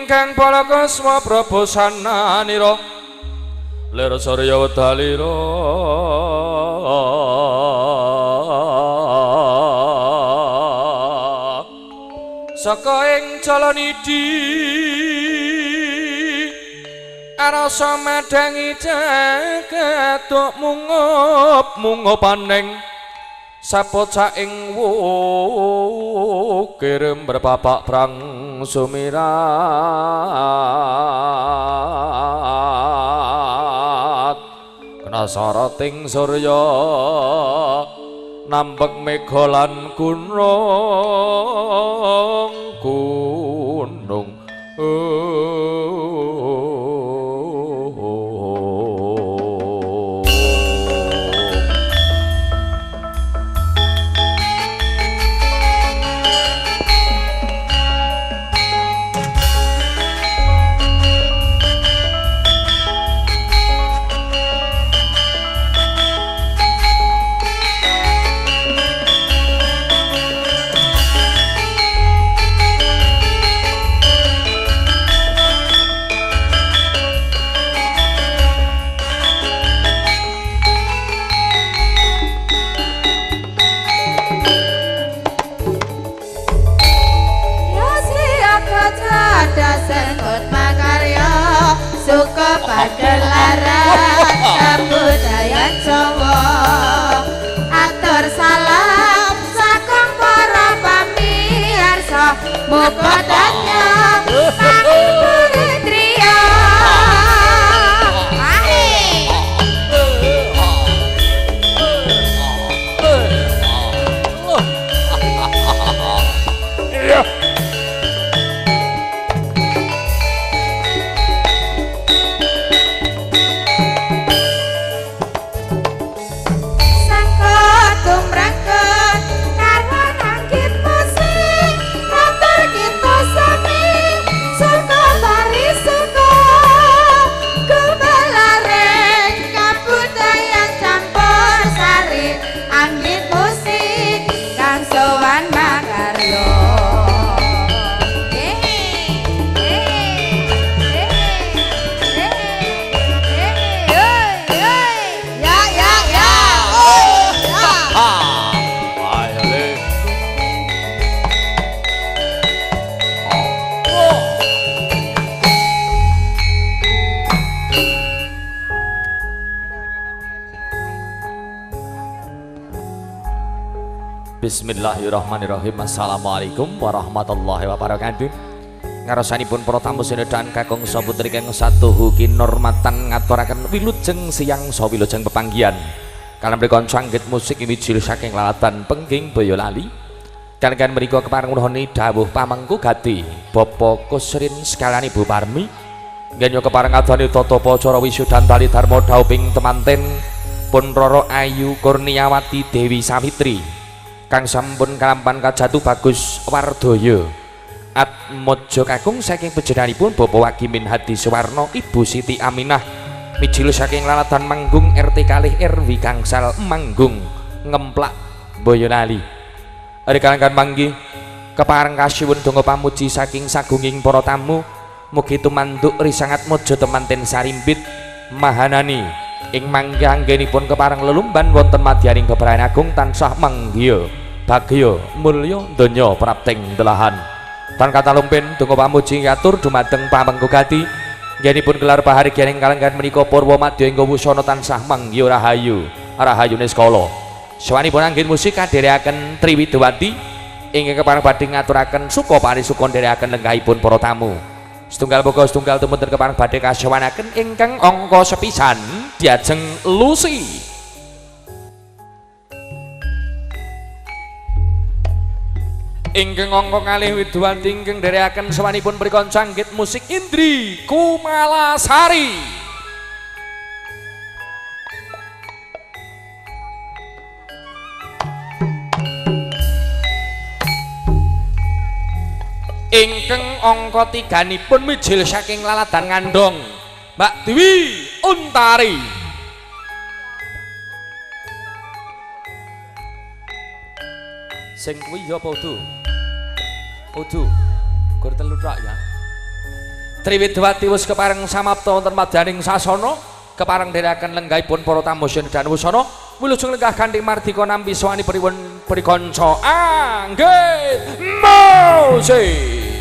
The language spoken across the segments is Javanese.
ingkang palakasma prabosananira lir sarya wedalira saka ing Jalanidi arasa madangi jagat mungup-mungupaning sapocak ing wukir berpapak prang sumirat kena sarating surya nampek mega lan gunung Pagelaran kabudayan Jawa atur salam saking para pamirsa muga dhateng pangipuri triya Bismillahirrahmanirrahim. Assalamualaikum warahmatullahi wabarakatuh. Ngarsanipun para tamu sinedan kakung saputri kang satuhu kinormatan ngaturaken wilujeng siyang saha wilujeng pepanggihan kalamrika sanggit musik mijil saking lalatan Pengging Boyolali kan mriku kepareng nuhuni dawuh pamengku gati Bapak Kusrin sekalian Ibu Parmi nggih kepareng adhani tata pacara wisudan tali dharma dauping temanten pun Roro Ayu Kurniawati Dewi Sawitri kang sampun kalampan kajatu Bagus Wardoyo Atmojo kakung saking panjenenganipun Bapak Wagimin Hadi Suwarno Ibu Siti Aminah mijil saking lalatan Manggung RT kalih RW gangsal Manggung Ngemplak Boyolali rekan-rekan panggih kepareng kasiwun donga pamuji saking sagunging para tamu mugi tumanduk risangat mojo temanten sarimbit mahanani ing mangke anggenipun kepareng lelumban wonten madyaning bebrayan agung tansah manggya bagya mulya donya prapting delahan tan kata lumpin donga pamuji ngatur dumateng pamengku gati nggenipun gelar pahargyaning kalenggan menika purwa madya ing wusana tansah manggya rahayu rahayune skala sawanipun anggen musik kadherekaken Triwidawati ingkang kepareng badhe ngaturaken suka parisuka nderekaken lenggahipun para tamu setunggal boga setunggal tumuten kepareng badhe kasewanaken ingkang angka sepisan diajeng Lucy ingkang angka kalih Widawati ingkang nderekaken sawanipun prikon sanggit musik Indri Kumalasari ingkang angka tiganipun mijil saking laladan Ngandong Mbak Dewi Untari sing kuwi ya apa udu gur telu tok ya Triwidawati wis kepareng samapta wonten madyaning sasana kepareng dherekaken lenggahipun para tamu dan wusana wilujeng lenggah kanthi mardika nampi sawani pripun prikanca anggit musik.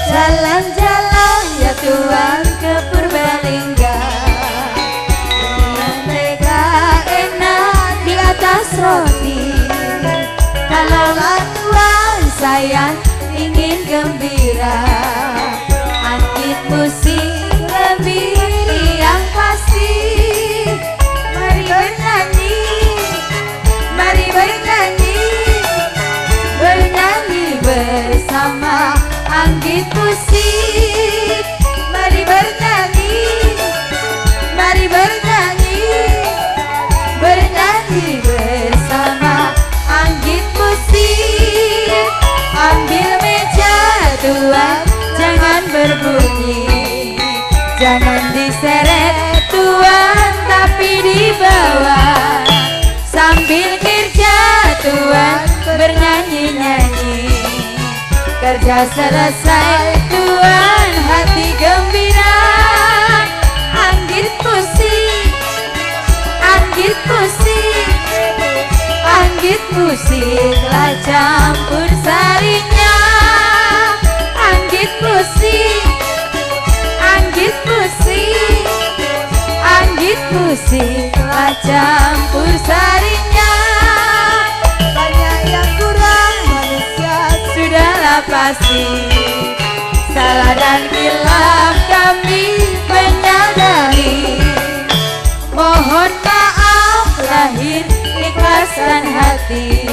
Jalan-jalan ya Tuhan ke Purbalingga, dengan tega enak di atas roti. Kalaulah Tuhan sayang ingin gembira, angkit musik lebih yang pasti. Mari bernyanyi, mari bernyanyi, bernyanyi bersama anggit musik. Mari bernyanyi, mari bernyanyi, bernyanyi bersama anggit musik. Ambil meja Tuhan, jangan berbunyi, jangan diseret Tuhan tapi dibawa. Sambil kerja Tuhan bernyanyi-nyanyi, kerja selesai Tuhan hati gembira. Anggit musik, anggit musik, anggit musiklah campur sarinya. Anggit musik, anggit musik, anggit musiklah campur sarinya. Banyak yang kurang manusia sudahlah pasti, salah dan hilaf kami menyadari. Mohon maaf lahir ikhlas dan hati,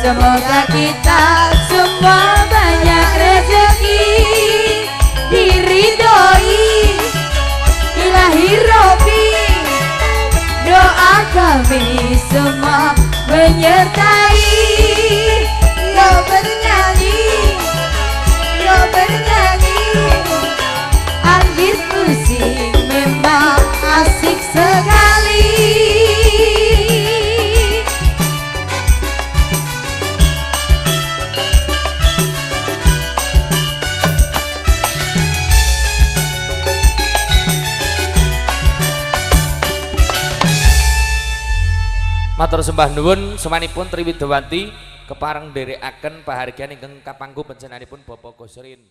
semoga kita semua banyak rezeki, diridhoi ilahi Robi. Doa kami semua menyertai. Yo bernyanyi, yo bernyanyi, anggit musik memang asik sekali. Matur sembah nuwun semanipun Triwidawati kepareng nderekaken pahargyan ingkang kapangku panjenenganipun Bapak Gusrin.